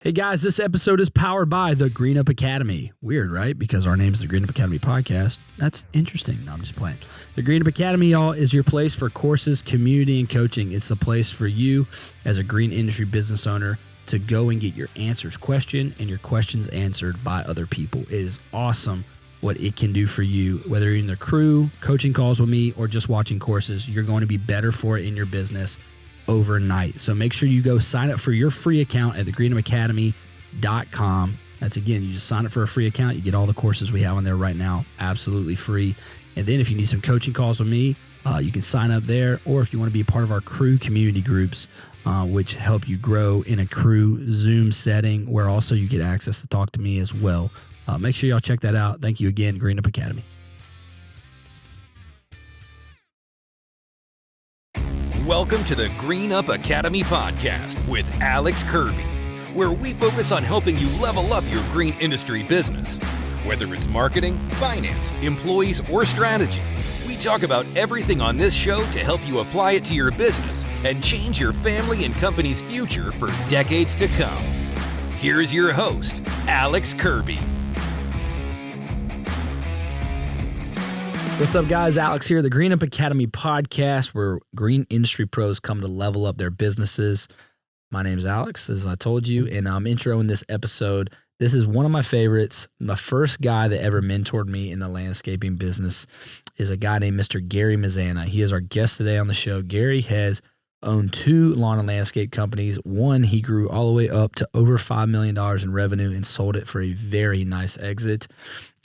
Hey guys, this episode is powered by the Green Up Academy. Weird, right? Because our name's the Green Up Academy podcast. That's interesting. No, I'm just playing. The Green Up Academy, y'all, is your place for courses, community, and coaching. It's the place for you as a green industry business owner to go and get your answers questioned and your questions answered by other people. It is awesome what it can do for you, whether you're in the crew, coaching calls with me, or just watching courses. You're going to be better for it in your business overnight. So make sure you go sign up for your free account at thegreenupacademy.com. That's again, you just sign up for a free account. You get all the courses we have on there right now, absolutely free. And then if you need some coaching calls with me, you can sign up there. Or if you want to be a part of our crew community groups, which help you grow in a crew Zoom setting, where also you get access to talk to me as well. Make sure y'all check that out. Thank you again, Green Up Academy. Welcome to the Green Up Academy podcast with Alex Kirby, where we focus on helping you level up your green industry business. Whether it's marketing, finance, employees, or strategy, we talk about everything on this show to help you apply it to your business and change your family and company's future for decades to come. Here's your host, Alex Kirby. What's up, guys? Alex here, the Green Up Academy podcast, where green industry pros come to level up their businesses. My name's Alex, as I told you, and I'm introing this episode. This is one of my favorites. The first guy that ever mentored me in the landscaping business is a guy named Mr. Gary Mazzanna. He is our guest today on the show. Gary has owned 2 lawn and landscape companies. One, he grew all the way up to over $5 million in revenue and sold it for a very nice exit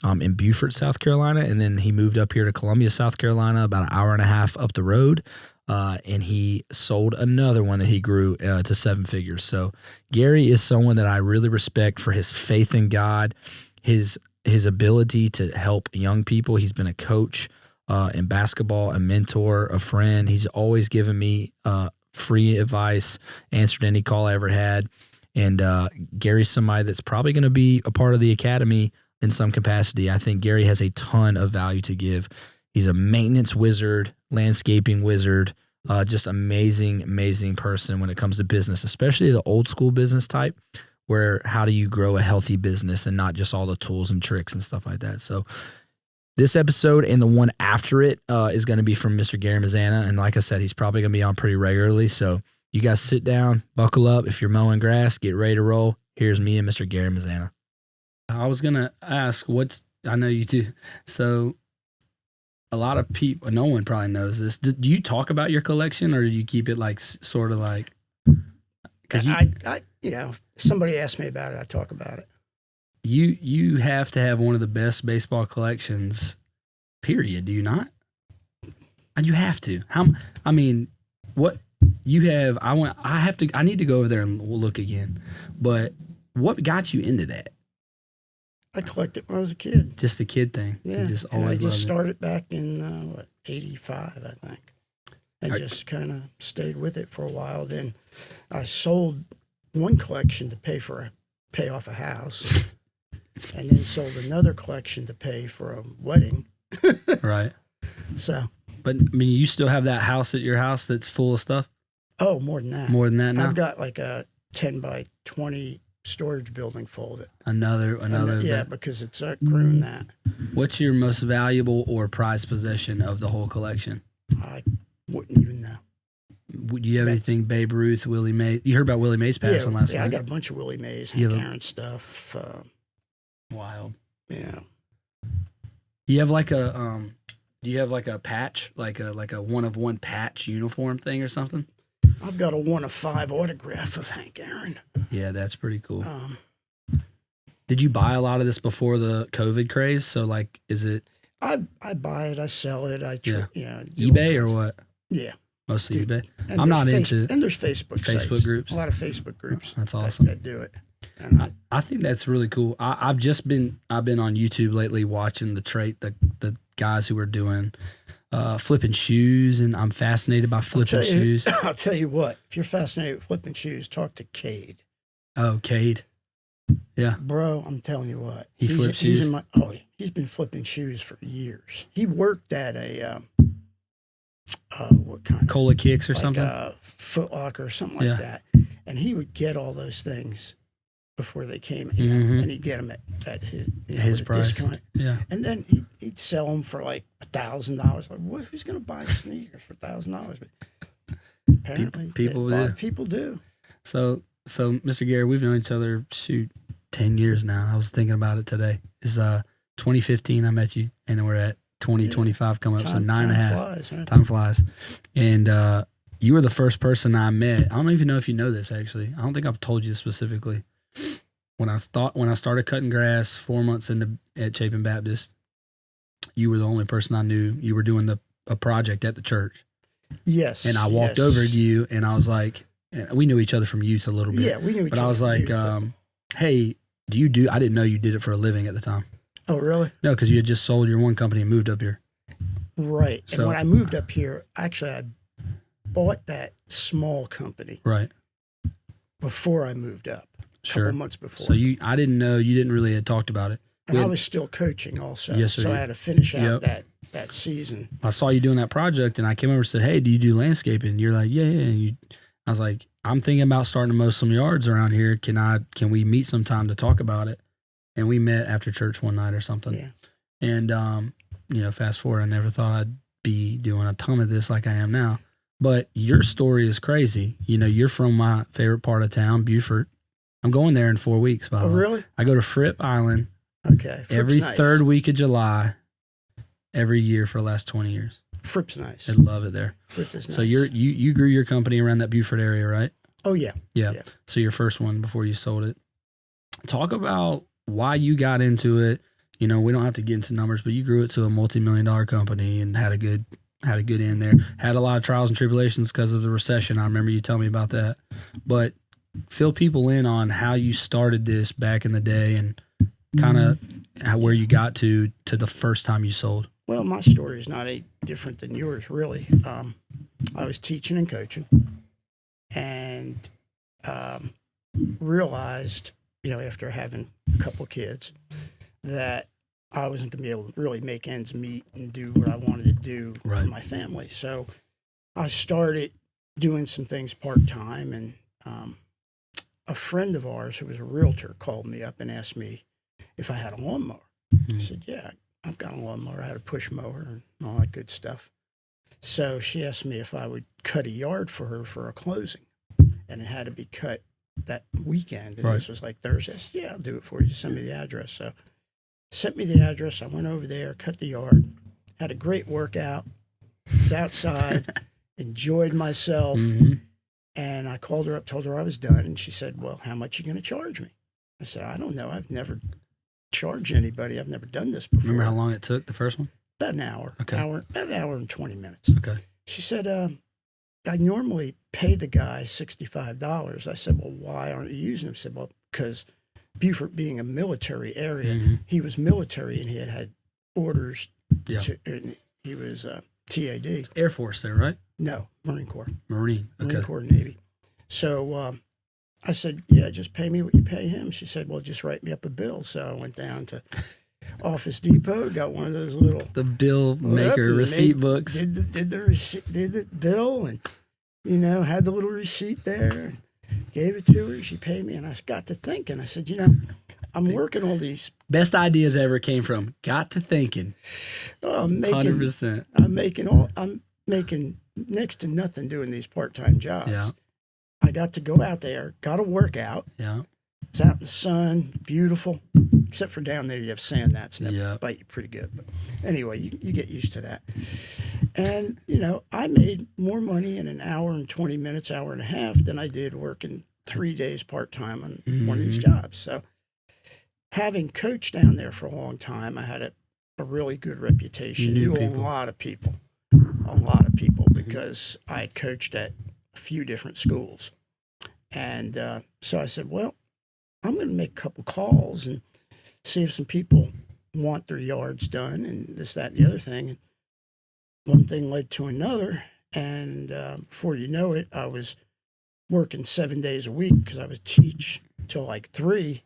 in Beaufort, South Carolina. And then he moved up here to Columbia, South Carolina, about an hour and a half up the road. And he sold another one that he grew to 7 figures. So Gary is someone that I really respect for his faith in God, his ability to help young people. He's been a coach in basketball, a mentor, a friend. He's always given me free advice, answered any call I ever had. And Gary's somebody that's probably going to be a part of the academy in some capacity. I think Gary has a ton of value to give. He's a maintenance wizard, landscaping wizard, just amazing person when it comes to business, especially the old school business type, where how do you grow a healthy business and not just all the tools and tricks and stuff like that. So this episode and the one after it is going to be from Mr. Gary Mazzanna. And like I said, he's probably going to be on pretty regularly. So you guys sit down, buckle up. If you're mowing grass, get ready to roll. Here's me and Mr. Gary Mazzanna. I was going to ask, I know you do. So a lot of people, no one probably knows this. Do you talk about your collection, or do you keep it like sort of like? Because if somebody asks me about it, I talk about it. You have to have one of the best baseball collections, period. Do you not? And you have to. What you have? I need to go over there and look again. But what got you into that? I collected when I was a kid. Just the kid thing. Yeah, you just and I just started it. back in 85, I think. I just kind of stayed with it for a while. Then I sold one collection to pay off a house, and then sold another collection to pay for a wedding. Right. So. But you still have that house at your house that's full of stuff? Oh, more than that. More than that now? I've got like a 10 by 20 storage building full of it. Another. Yeah, because it's grown that. What's your most valuable or prized possession of the whole collection? I wouldn't even know. Do you have anything Babe Ruth, Willie Mays? You heard about Willie Mays passing last night? Yeah, I got a bunch of Willie Mays, Hank Aaron stuff. Wild. Yeah. You have like a do you have like a patch, like a 1-of-1 patch uniform thing or something? I've got a 1-of-5 autograph of Hank Aaron. Yeah, that's pretty cool. Did you buy a lot of this before the COVID craze? So like, is it? I buy it, I sell it, eBay or what? Yeah, mostly eBay. I'm not into. And there's Facebook sites. Groups. A lot of Facebook groups. That's awesome. That do it. And I think that's really cool. I've been on YouTube lately watching the guys who are doing flipping shoes, and I'm fascinated by flipping shoes. I'll tell you what, if you're fascinated with flipping shoes, talk to Cade. Oh, Cade. Yeah. Bro, I'm telling you what. He flips shoes? He's been flipping shoes for years. He worked at a, what kind of? Cola Kicks or like something? Foot Locker or something like that. And he would get all those things before they came, Mm-hmm. and he'd get them at his, His at a price. discount. Yeah. And then he'd sell them for like $1,000. Like, who's going to buy sneakers for $1,000? But apparently, people do. So, Mr. Gary, we've known each other, 10 years now. I was thinking about it today. It's 2015 I met you, and we're at 2025 coming up, so 9.5. Flies, right? Time flies. And you were the first person I met. I don't even know if you know this, actually. I don't think I've told you this specifically. When I started cutting grass 4 months at Chapin Baptist, you were the only person I knew. You were doing a project at the church. Yes. And I walked over to you, and I was like, we knew each other from youth a little bit. Yeah, we knew each other. But I was like, hey, I didn't know you did it for a living at the time. Oh, really? No, because you had just sold your one company and moved up here. Right. So, and when I moved up here, actually, I bought that small company. Right. Before I moved up. Sure. A couple months before. So I didn't know, you didn't really had talked about it. And I was still coaching also. Yes, sir. So I had to finish out that season. I saw you doing that project, and I came over and said, hey, do you do landscaping? And you're like, yeah. And I was like, I'm thinking about starting to mow some yards around here. Can we meet sometime to talk about it? And we met after church one night or something. Yeah. And, fast forward, I never thought I'd be doing a ton of this like I am now. But your story is crazy. You're from my favorite part of town, Beaufort. I'm going there in 4 weeks, by the way. Oh, really? I go to Fripp Island every nice. third week of July every year for the last 20 years. Fripp's nice. I love it there. Fripp is nice. So you grew your company around that Beaufort area, right? Oh, yeah. Yeah. So your first one before you sold it. Talk about why you got into it. We don't have to get into numbers, but you grew it to a multi-million-dollar company and had a good end there. Had a lot of trials and tribulations because of the recession. I remember you telling me about that. But fill people in on how you started this back in the day and kind of where you got to the first time you sold. Well, my story is not any different than yours, really. I was teaching and coaching and realized, after having a couple kids, that I wasn't going to be able to really make ends meet and do what I wanted to do for my family. So I started doing some things part-time, and a friend of ours who was a realtor called me up and asked me if I had a lawnmower. I said, yeah, I've got a lawnmower. I had a push mower and all that good stuff. So she asked me if I would cut a yard for her for a closing, and it had to be cut that weekend. And this was like Thursday. I said, yeah, I'll do it for you. Just send me the address. So sent me the address. I went over there, cut the yard, had a great workout, was outside, enjoyed myself. And I called her up, told her I was done. And she said, well, how much are you going to charge me? I said, I don't know. I've never charged anybody. I've never done this before. Remember how long it took, the first one? About an hour. Okay. About an hour and 20 minutes. Okay. She said, I normally pay the guy $65. I said, well, why aren't you using him? She said, well, because Beaufort being a military area, he was military and he had orders. Yeah. He was TAD. Air Force there, right? No, Marine Corps. Marine. Okay. Marine Corps, Navy. So I said, yeah, just pay me what you pay him. She said, well, just write me up a bill. So I went down to Office Depot, got one of those little the bill maker receipt books. Did the bill, and had the little receipt there. And gave it to her. She paid me, and I got to thinking. I said, I'm working all these best ideas ever came from got to thinking. Oh, I'm making 100%. I'm making next to nothing doing these part-time jobs. Yeah. I got to go out there, got to work out. Yeah. It's out in the sun, beautiful. Except for down there, you have sand that's never bite you pretty good. But anyway, you get used to that. And, I made more money in an hour and 20 minutes, hour and a half than I did working 3 days part-time on one of these jobs. So having coached down there for a long time, I had a really good reputation. Knew a lot of people, because I had coached at a few different schools. And so I said, well, I'm going to make a couple calls and see if some people want their yards done and this, that, and the other thing. And one thing led to another. And before you know it, I was working 7 days a week because I would teach till like 3.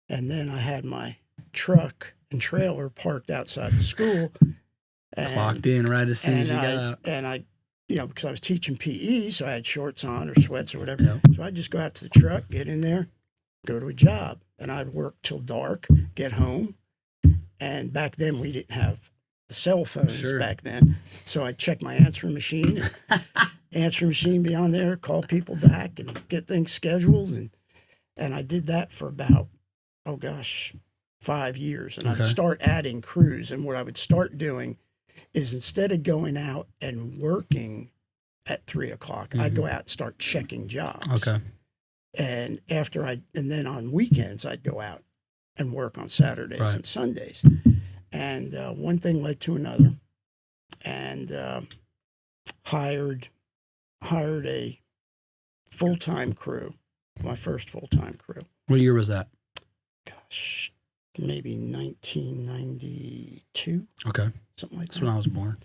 And then I had my truck and trailer parked outside the school. And, clocked in right as soon as you got out. And I, because I was teaching PE, so I had shorts on or sweats or whatever. Yep. So I'd just go out to the truck, get in there, go to a job. And I'd work till dark, get home. And back then we didn't have the cell phones back then. So I'd check my answering machine, be on there, call people back and get things scheduled. And I did that for about, 5 years. And I'd start adding crews. And what I would start doing is instead of going out and working at 3 o'clock, I'd go out and start checking jobs. Okay. And then on weekends, I'd go out and work on Saturdays and Sundays. And one thing led to another, and hired a full-time crew, my first full-time crew. What year was that? Gosh, maybe 1992. Okay. Something like That's that. when I was born.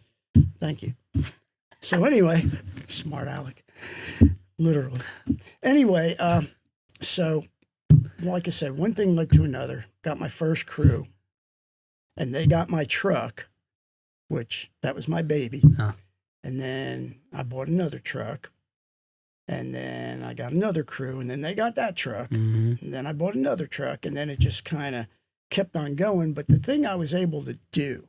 Thank you. So anyway, smart Alec, literally. Anyway, so like I said, one thing led to another. Got my first crew, and they got my truck, which that was my baby. Huh. And then I bought another truck, and then I got another crew, and then they got that truck, and then I bought another truck, and then it just kind of kept on going. But the thing I was able to do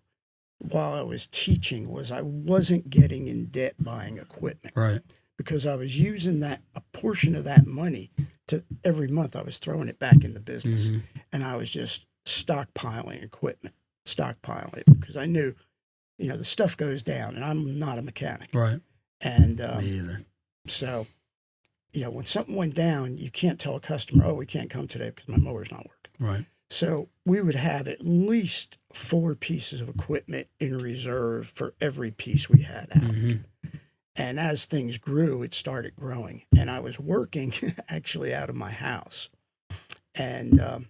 while I was teaching was I wasn't getting in debt buying equipment. Right. Because I was using a portion of that money to every month I was throwing it back in the business. And I was just stockpiling equipment, because I knew, the stuff goes down and I'm not a mechanic. Right. And Me either. so, when something went down, you can't tell a customer, we can't come today because my mower's not working. Right. So we would have at least 4 pieces of equipment in reserve for every piece we had out. And as things grew, it started growing. And I was working actually out of my house. And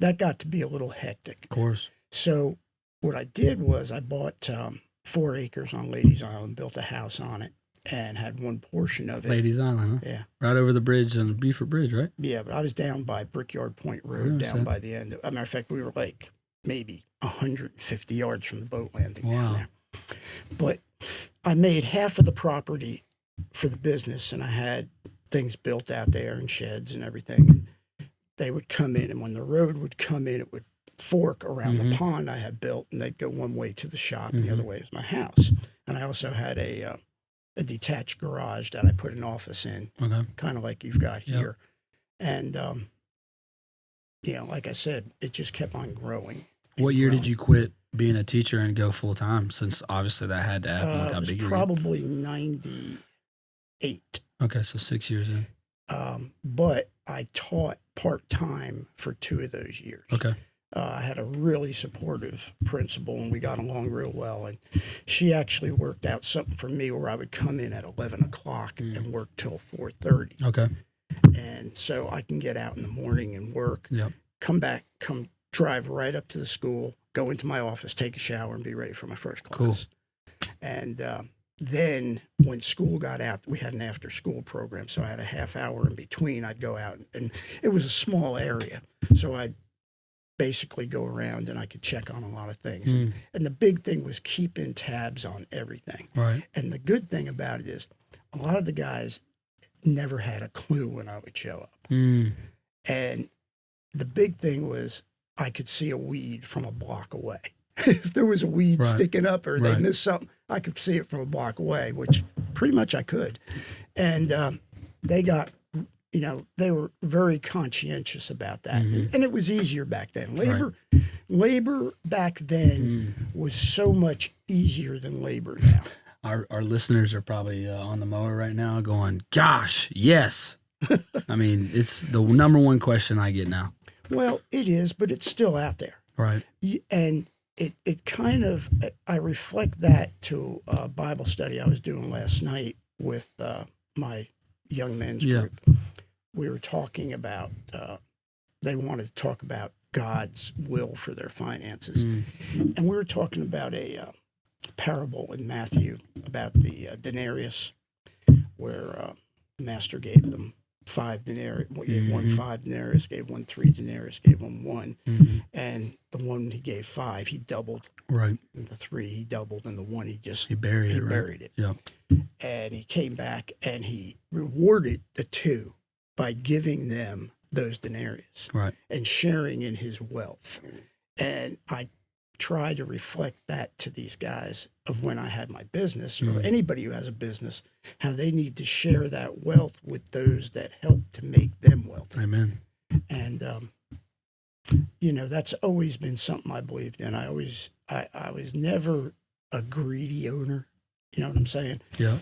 that got to be a little hectic. Of course. So what I did was I bought 4 acres on Ladies Island, built a house on it, and had one portion of it. Ladies Island, huh? Yeah. Right over the bridge on Beaufort Bridge, right? Yeah, but I was down by Brickyard Point Road, down by the end. As a matter of fact, we were like maybe 150 yards from the boat landing down there. But I made half of the property for the business, and I had things built out there and sheds and everything. And they would come in, and when the road would come in, it would fork around the pond I had built, and they'd go one way to the shop, and the other way is my house. And I also had a detached garage that I put an office in, kind of like you've got here. And, like I said, it just kept on growing. What year did you quit being a teacher and go full time? Since obviously that had to happen with how big you were. Probably 98. Okay, so 6 years in. But I taught part time for 2 of those years. Okay. I had a really supportive principal, and we got along real well. And she actually worked out something for me where I would come in at 11 o'clock and work till 4:30. Okay. And so I can get out in the morning and work, Yep. come back, drive right up to the school, go into my office, take a shower, and be ready for my first class. Cool. And then when school got out, we had an after-school program, so I had a half hour in between. I'd go out, and it was a small area, so I'd basically go around and I could check on a lot of things. And the big thing was keeping tabs on everything. Right. And the good thing about it is a lot of the guys never had a clue when I would show up. And the big thing was I could see a weed from a block away. If there was a weed sticking up or they missed something, I could see it from a block away, which pretty much I could. And they got, they were very conscientious about that. And it was easier back then. Labor back then was so much easier than labor now. Our listeners are probably on the mower right now going, gosh, yes. I mean, it's the number one question I get now. Well, it is, but it's still out there. Right. And it kind of, I reflect that to a Bible study I was doing last night with my young men's group. We were talking about, they wanted to talk about God's will for their finances. And we were talking about a parable in Matthew about the denarius, where master gave them 5 denarii, gave one 5 denarius, gave one 3 denarius, gave one 1. And the one he gave 5, he doubled. Right. And the 3 he doubled, and the 1 he buried it. Buried it. Yeah. And he came back and he rewarded the 2 by giving them those denarius Right. and sharing in his wealth. And I try to reflect that to these guys of when I had my business, or anybody who has a business, how they need to share that wealth with those that help to make them wealthy. Amen. And, that's always been something I believed in. I was never a greedy owner. You know what I'm saying? Yeah.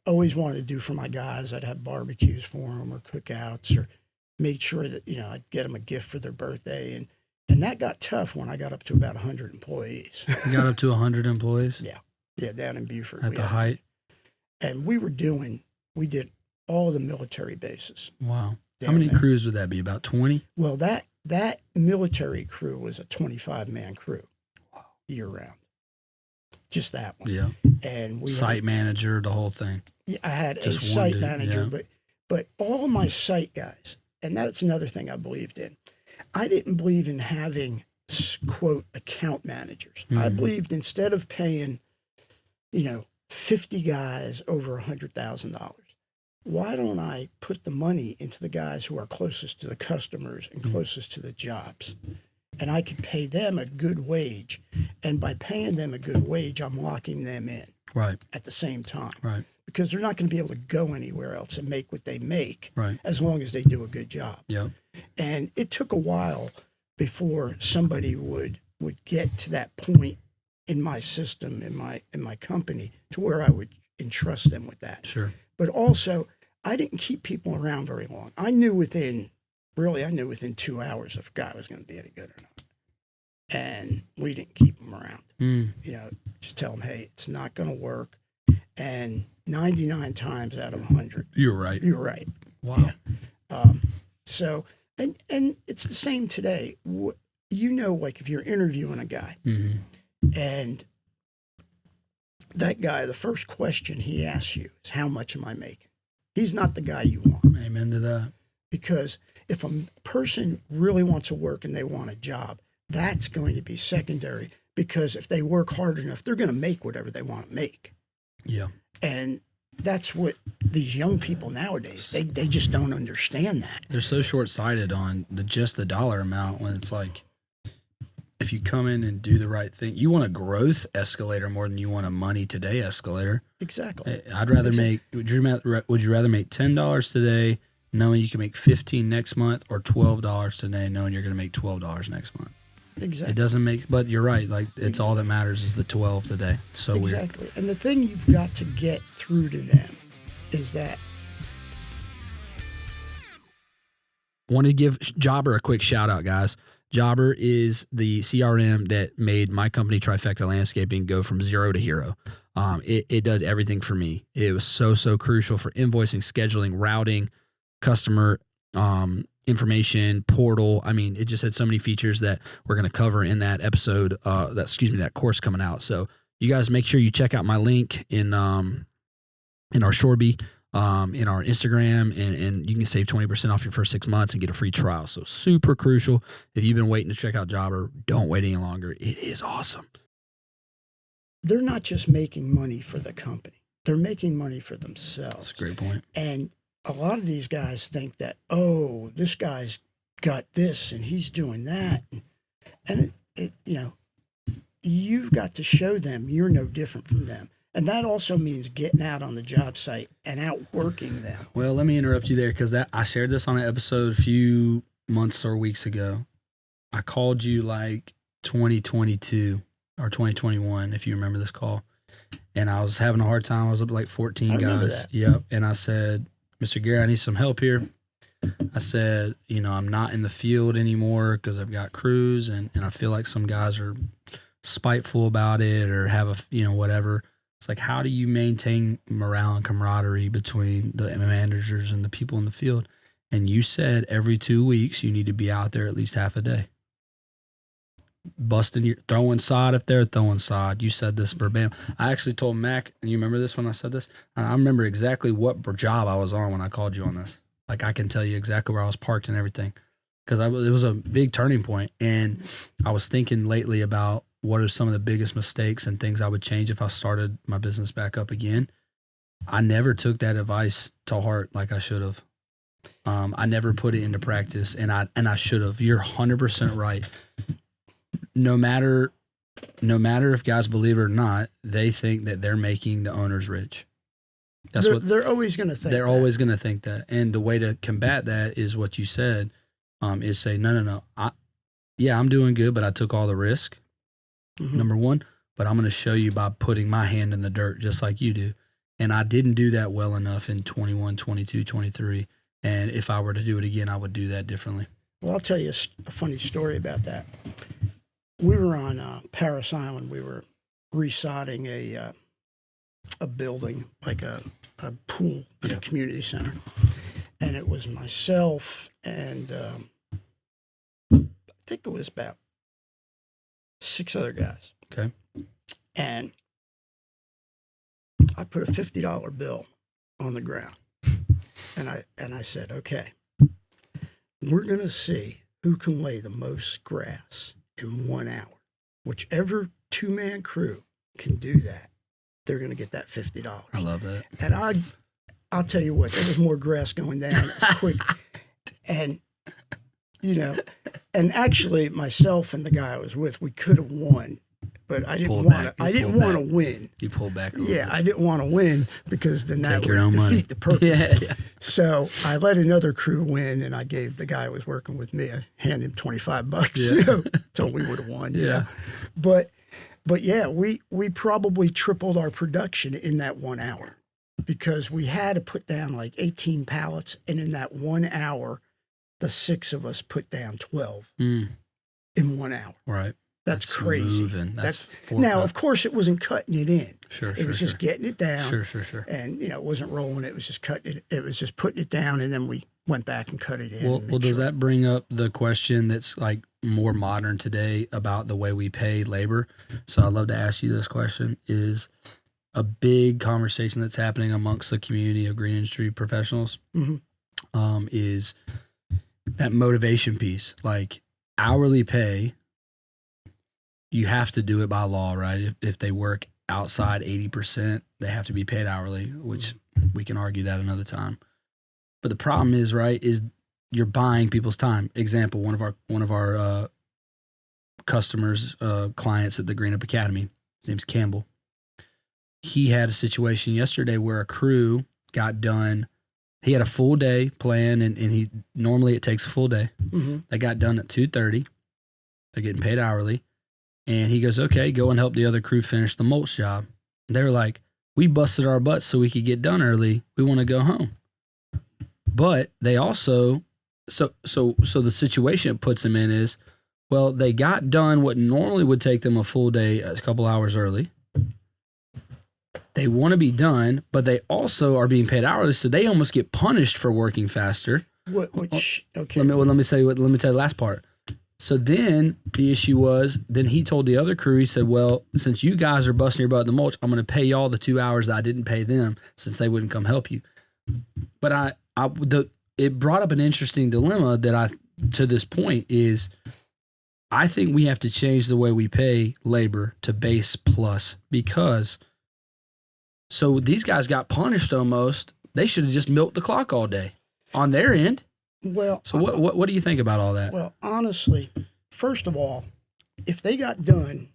Always wanted to do for my guys. I'd have barbecues for them or cookouts, or made sure that, I'd get them a gift for their birthday. And that got tough when I got up to about 100 employees. You got up to 100 employees? Yeah, down in Beaufort. At the height? And we did all the military bases. Wow. How many crews would that be? About 20? Well, that military crew was a 25-man crew year round. Just that one. Yeah. And site manager, the whole thing. Yeah, I had just a site manager, but all my site guys, and that's another thing I believed in. I didn't believe in having, quote, account managers. I believed instead of paying, 50 guys over $100,000, why don't I put the money into the guys who are closest to the customers and closest to the jobs? And I can pay them a good wage. And by paying them a good wage, I'm locking them in at the same time. Right. Because they're not going to be able to go anywhere else and make what they make as long as they do a good job. Yep. And it took a while before somebody would get to that point in my system, in my company, to where I would entrust them with that. Sure. But also, I didn't keep people around very long. I knew within 2 hours if a guy was going to be any good or not. And we didn't keep them around. Just tell them, hey, it's not going to work. And 99 times out of 100, you're right. You're right. Wow. Yeah. So, and it's the same today. Like if you're interviewing a guy, and that guy, the first question he asks you is, how much am I making? He's not the guy you want. Amen to that. Because if a person really wants to work and they want a job, that's going to be secondary, because if they work hard enough, they're going to make whatever they want to make. Yeah. And that's what these young people nowadays, they just don't understand that. They're so short-sighted on just the dollar amount, when it's like, if you come in and do the right thing, you want a growth escalator more than you want a money today escalator. Exactly. I'd rather would you rather make $10 today knowing you can make $15 next month, or $12 today knowing you're going to make $12 next month? Exactly. It doesn't make, but you're right. Like, it's all that matters is the 12 today. It's so weird. Exactly. And the thing you've got to get through to them is that. Want to give Jobber a quick shout out, guys. Jobber is the CRM that made my company, Trifecta Landscaping, go from zero to hero. It does everything for me. It was so crucial for invoicing, scheduling, routing, customer information, portal. I mean, it just had so many features that we're going to cover in that episode, that course coming out. So you guys make sure you check out my link in our Shoreby, in our Instagram, and you can save 20% off your first 6 months and get a free trial. So super crucial. If you've been waiting to check out Jobber, don't wait any longer. It is awesome. They're not just making money for the company. They're making money for themselves. That's a great point. And a lot of these guys think that, oh, this guy's got this and he's doing that. And you've got to show them you're no different from them. And that also means getting out on the job site and outworking them. Well, let me interrupt you there, because I shared this on an episode a few months or weeks ago. I called you like 2022 or 2021, if you remember this call. And I was having a hard time. I was up like 14 guys. That. Yep. And I said, Mr. Gary, I need some help here. I said, I'm not in the field anymore because I've got crews, and I feel like some guys are spiteful about it or have whatever. It's like, how do you maintain morale and camaraderie between the managers and the people in the field? And you said every 2 weeks you need to be out there at least half a day. Throwing sod if they're throwing sod. You said this verbatim. I actually told Mac, and you remember this when I said this? I remember exactly what job I was on when I called you on this. Like, I can tell you exactly where I was parked and everything. Because it was a big turning point. And I was thinking lately about what are some of the biggest mistakes and things I would change if I started my business back up again. I never took that advice to heart like I should have. I never put it into practice, and I should have. You're 100% right. No matter if guys believe it or not, they think that they're making the owners rich. They're always going to think. They're always going to think that, and the way to combat that is what you said. Is say no. I'm doing good, but I took all the risk. Mm-hmm. Number one, but I'm going to show you by putting my hand in the dirt just like you do. And I didn't do that well enough in 21, 22, 23. And if I were to do it again, I would do that differently. Well, I'll tell you a funny story about that. We were on Paris Island. We were resodding a building, like a pool in a community center. And it was myself and I think it was about 6 other guys. Okay. And I put a $50 bill on the ground. And I said, okay, we're going to see who can lay the most grass in 1 hour. Whichever 2-man crew can do that, they're going to get that $50. I love that. And I'll tell you what, there was more grass going down quick. And, and actually myself and the guy I was with, we could have won, but I didn't want to win. You pulled back a little bit. I didn't want to win because then that would defeat the purpose. Yeah. So I let another crew win, and I gave the guy who was working with me, I handed him $25, told we would have won, you know. But yeah, we probably tripled our production in that 1 hour because we had to put down like 18 pallets, and in that 1 hour, the 6 of us put down 12 in 1 hour. Right. That's crazy. Moving. Now, of course, it wasn't cutting it in. It was just getting it down. Sure. And, it wasn't rolling. It was just cutting it. It was just putting it down, and then we went back and cut it in. Well, does that bring up the question that's like more modern today about the way we pay labor? So I'd love to ask you this question. Is a big conversation that's happening amongst the community of green industry professionals is that motivation piece, like hourly pay. You have to do it by law, right? If they work outside 80%, they have to be paid hourly, which we can argue that another time. But the problem is, right, is you're buying people's time. Example, one of our customers, clients at the Green Up Academy, his name's Campbell. He had a situation yesterday where a crew got done. He had a full day plan, and he normally it takes a full day. Mm-hmm. They got done at 2:30. They're getting paid hourly. And he goes, okay, go and help the other crew finish the mulch job. And they were like, we busted our butts so we could get done early. We want to go home. But they also, so the situation it puts them in is, well, they got done what normally would take them a full day, a couple hours early. They want to be done, but they also are being paid hourly, so they almost get punished for working faster. Okay. Let me tell you the last part. So then the issue was, then he told the other crew, he said, well, since you guys are busting your butt in the mulch, I'm going to pay y'all the 2 hours that I didn't pay them since they wouldn't come help you. But it brought up an interesting dilemma that to this point is, I think we have to change the way we pay labor to base plus, because so these guys got punished almost. They should have just milked the clock all day on their end. Well, so what do you think about all that? Well, honestly, first of all, if they got done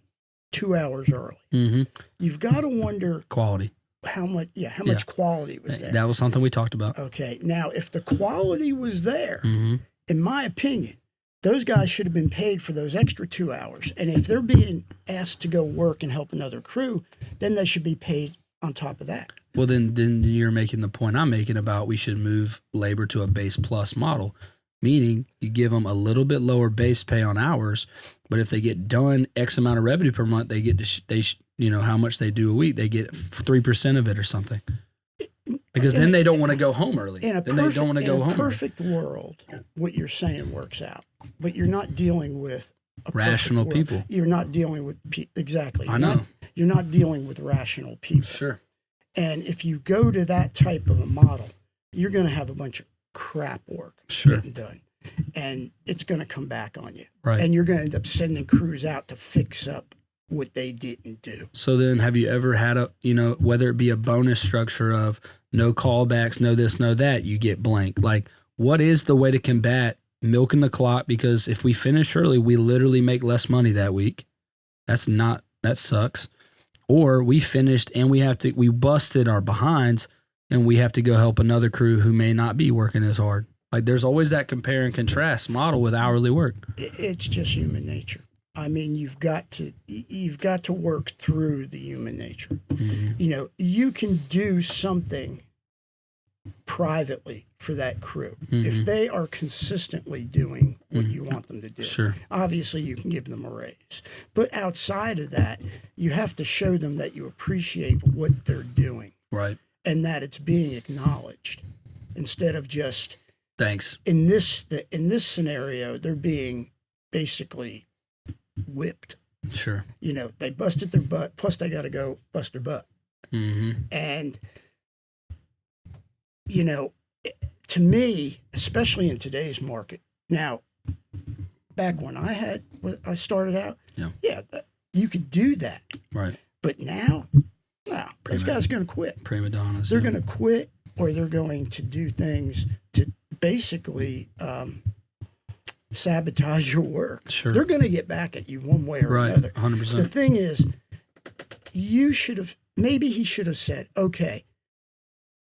2 hours early, you've got to wonder quality. How much quality was there? That was something we talked about. Okay, now if the quality was there, in my opinion, those guys should have been paid for those extra 2 hours. And if they're being asked to go work and help another crew, then they should be paid on top of that. Well, then you're making the point I'm making about we should move labor to a base plus model, meaning you give them a little bit lower base pay on hours, but if they get done X amount of revenue per month, they get how much they do a week, they get 3% of it or something. Because then they don't want to go home early. In a perfect world, what you're saying works out, but you're not dealing with rational people. You're not dealing with exactly. I know. You're not dealing with rational people. Sure. And if you go to that type of a model, you're going to have a bunch of crap work getting done. And it's going to come back on you. Right. And you're going to end up sending crews out to fix up what they didn't do. So then have you ever had whether it be a bonus structure of no callbacks, no this, no that, you get blank. Like, what is the way to combat milking the clock? Because if we finish early, we literally make less money that week. That sucks. Or we finished and we busted our behinds and we have to go help another crew who may not be working as hard. Like there's always that compare and contrast model with hourly work. It's just human nature. I mean, you've got to work through the human nature. Mm-hmm. You know, you can do something privately for that crew. Mm-hmm. If they are consistently doing what you want them to do, sure. Obviously you can give them a raise. But outside of that, you have to show them that you appreciate what they're doing. Right. And that it's being acknowledged instead of just, thanks. In this scenario, they're being basically whipped. Sure. You know, they busted their butt, plus they got to go bust their butt. Mm-hmm. And, you know, to me, especially in today's market, now, back when I started out, you could do that. Right. But now, those guys are going to quit. Prima donnas. They're going to quit, or they're going to do things to basically sabotage your work. Sure. They're going to get back at you one way or another. 100%. The thing is, he should have said, okay,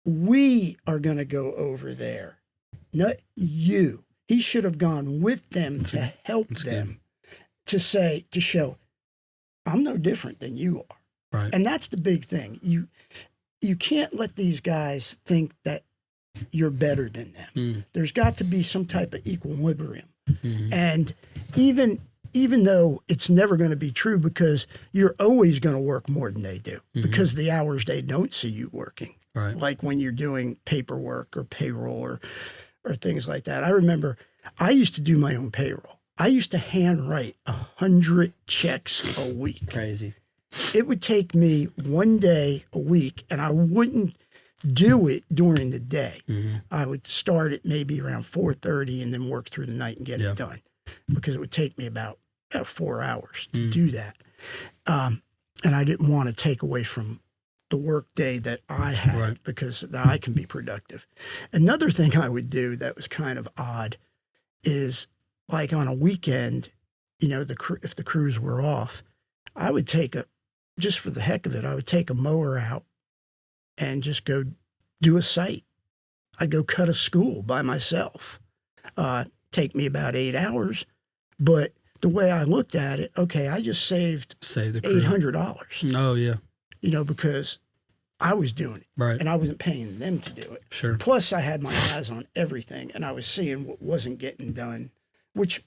we are going to go over there, not you. He should have gone with them to help them, to show, I'm no different than you are. Right. And that's the big thing. You can't let these guys think that you're better than them. Mm. There's got to be some type of equilibrium. Mm-hmm. And even though it's never going to be true, because you're always going to work more than they do, mm-hmm. because the hours they don't see you working. Right. Like when you're doing paperwork or payroll or things like that. I remember I used to do my own payroll. I used to handwrite 100 checks a week. Crazy. It would take me one day a week, and I wouldn't do it during the day. Mm-hmm. I would start at maybe around 4:30 and then work through the night and get it done, because it would take me about 4 hours to do that. And I didn't want to take away from the work day that I had, because I can be productive. Another thing I would do that was kind of odd is, like on a weekend, you know, if the crews were off, I would just for the heck of it, I would take a mower out and just go do a site. I'd go cut a school by myself. Take me about 8 hours, but the way I looked at it, okay, I just saved $800. Oh yeah. You know, because I was doing it, right, and I wasn't paying them to do it. Sure. Plus, I had my eyes on everything, and I was seeing what wasn't getting done, which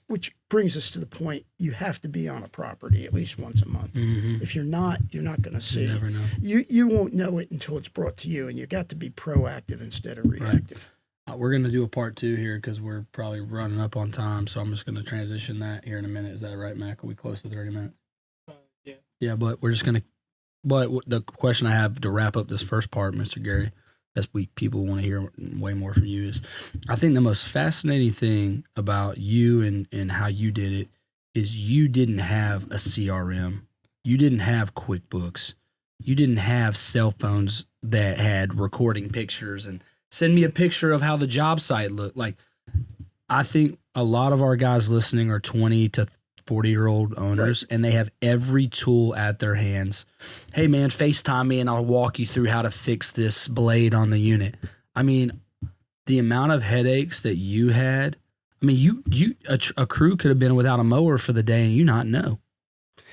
brings us to the point: you have to be on a property at least once a month. Mm-hmm. If you're not going to see. You never know. You won't know it until it's brought to you, and you got to be proactive instead of reactive. Right. We're going to do a part 2 here because we're probably running up on time, so I'm just going to transition that here in a minute. Is that right, Mac? Are we close to 30 minutes? Yeah. Yeah, but we're just going to. But the question I have to wrap up this first part, Mr. Gary, as people want to hear way more from you, is I think the most fascinating thing about you and how you did it is you didn't have a CRM. You didn't have QuickBooks. You didn't have cell phones that had recording pictures and send me a picture of how the job site looked. Like, I think a lot of our guys listening are 20 to 40-year-old owners, and they have every tool at their hands. Hey, man, FaceTime me, and I'll walk you through how to fix this blade on the unit. I mean, the amount of headaches that you had. I mean, a crew could have been without a mower for the day, and you not know.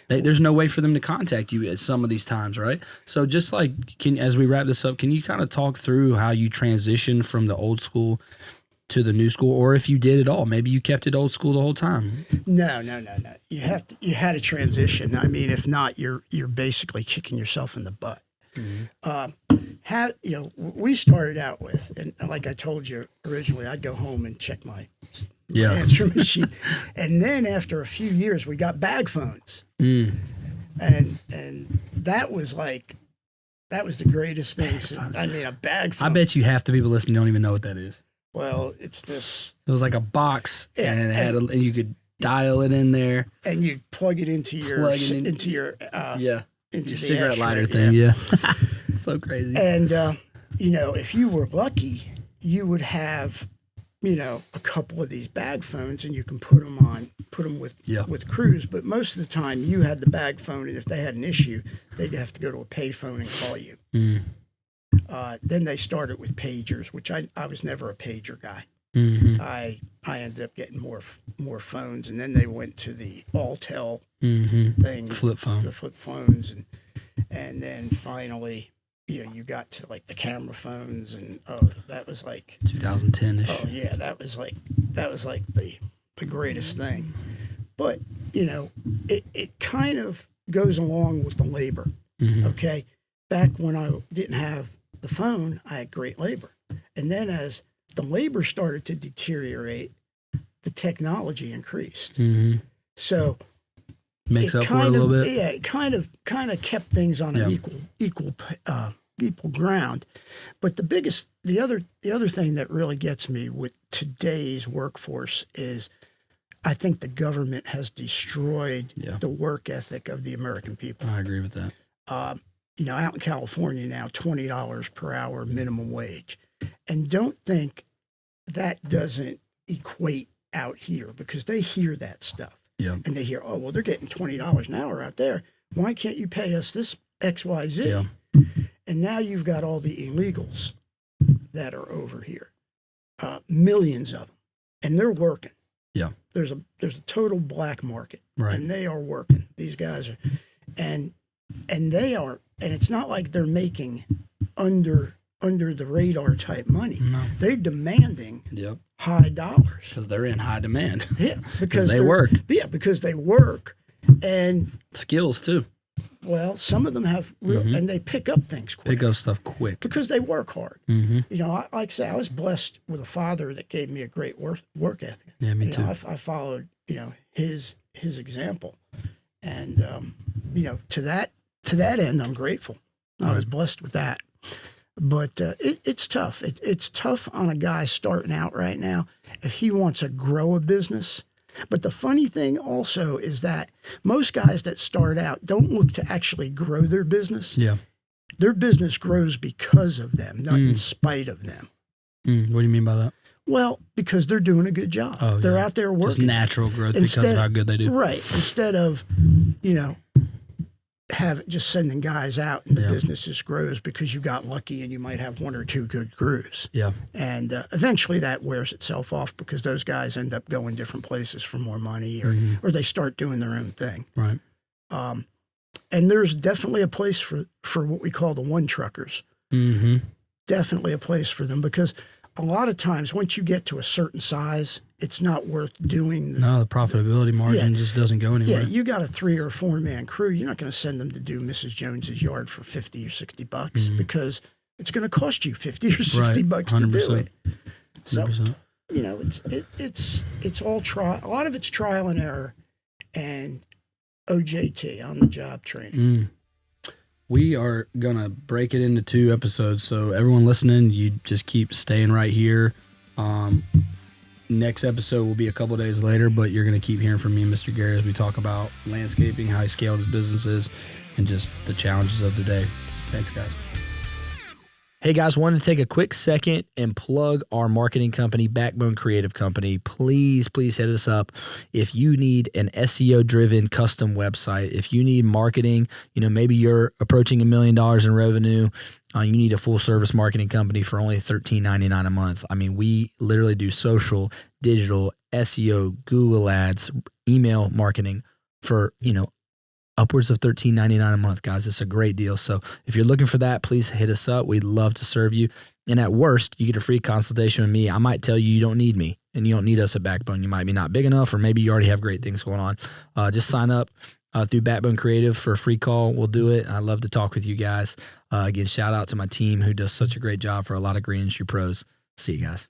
There's no way for them to contact you at some of these times, right? So just like, as we wrap this up, can you kind of talk through how you transitioned from the old school to the new school, or if you did at all, maybe you kept it old school the whole time? No. You had a transition. I mean, if not, you're basically kicking yourself in the butt. Mm-hmm. We started out with, and like I told you originally, I'd go home and check my answer machine, and then after a few years, we got bag phones, and that was the greatest thing. I mean, a bag phone. I bet you half the people listening don't even know what that is. Well, it's this. It was like a box, and it had, and you could dial it in there, and you plug it into your into your cigarette ashtray, lighter thing. Yeah, it's so crazy. And if you were lucky, you would have a couple of these bag phones, and you can put them with crews. But most of the time, you had the bag phone, and if they had an issue, they'd have to go to a pay phone and call you. Then they started with pagers, which I was never a pager guy. Mm-hmm. I ended up getting more phones, and then they went to the Alltel thing, the flip phones, and then finally, you got to like the camera phones, and that was like 2010ish. Oh yeah, that was like the greatest thing. But it kind of goes along with the labor. Mm-hmm. Okay, back when I didn't have the phone, I had great labor, and then as the labor started to deteriorate, the technology increased. Mm-hmm. So makes up for it a little bit. Yeah, it kind of kept things on an equal ground. But the other thing that really gets me with today's workforce is, I think the government has destroyed the work ethic of the American people. I agree with that. Out in California now, $20 per hour minimum wage. And don't think that doesn't equate out here, because they hear that stuff. Yeah. And they hear, oh, well, they're getting $20 an hour out there. Why can't you pay us this XYZ? Yeah. And now you've got all the illegals that are over here, millions of them, and they're working. Yeah. There's a total black market, right? And they are working. These guys are, and they are, and it's not like they're making under the radar type money. No. They're demanding high dollars because they're in high demand. Yeah, because they work. Yeah, because they work, and skills too. Well, some of them have real, and they pick up things quick. Pick up stuff quick because they work hard. Mm-hmm. Like I say, I was blessed with a father that gave me a great work ethic. Yeah, me too. I followed his example, and to that end, I'm grateful. I was blessed with that. But it's tough. It's tough on a guy starting out right now if he wants to grow a business. But the funny thing also is that most guys that start out don't look to actually grow their business. Yeah. Their business grows because of them, not in spite of them. What do you mean by that? Well, because they're doing a good job. Oh, they're out there working. Just natural growth because of how good they do. Right. Instead of, just sending guys out and the business just grows because you got lucky and you might have one or two good crews. Yeah. And eventually that wears itself off because those guys end up going different places for more money or they start doing their own thing. Right. And there's definitely a place for what we call the one truckers. Mm-hmm. Definitely a place for them because a lot of times once you get to a certain size, it's not worth doing. The profitability margin just doesn't go anywhere. Yeah, you got a 3 or 4 man crew. You're not going to send them to do Mrs. Jones's yard for $50 or $60 because it's going to cost you $50 or $60 to do it. So 100%. It's all trial. A lot of it's trial and error, and OJT, on the job training. We are going to break it into 2 episodes. So everyone listening, you just keep staying right here. Next episode will be a couple days later, but you're going to keep hearing from me and Mr. Gary as we talk about landscaping, how he scaled his businesses, and just the challenges of the day. Thanks, guys. Hey guys, wanted to take a quick second and plug our marketing company, Backbone Creative Company. Please hit us up if you need an SEO-driven custom website. If you need marketing, maybe you're approaching $1 million in revenue. You need a full-service marketing company for only $13.99 a month. I mean, we literally do social, digital, SEO, Google Ads, email marketing for, upwards of $13.99 a month, guys. It's a great deal. So if you're looking for that, please hit us up. We'd love to serve you. And at worst, you get a free consultation with me. I might tell you don't need me and you don't need us at Backbone. You might be not big enough, or maybe you already have great things going on. Just sign up through Backbone Creative for a free call. We'll do it. I'd love to talk with you guys. Again, shout out to my team who does such a great job for a lot of green industry pros. See you guys.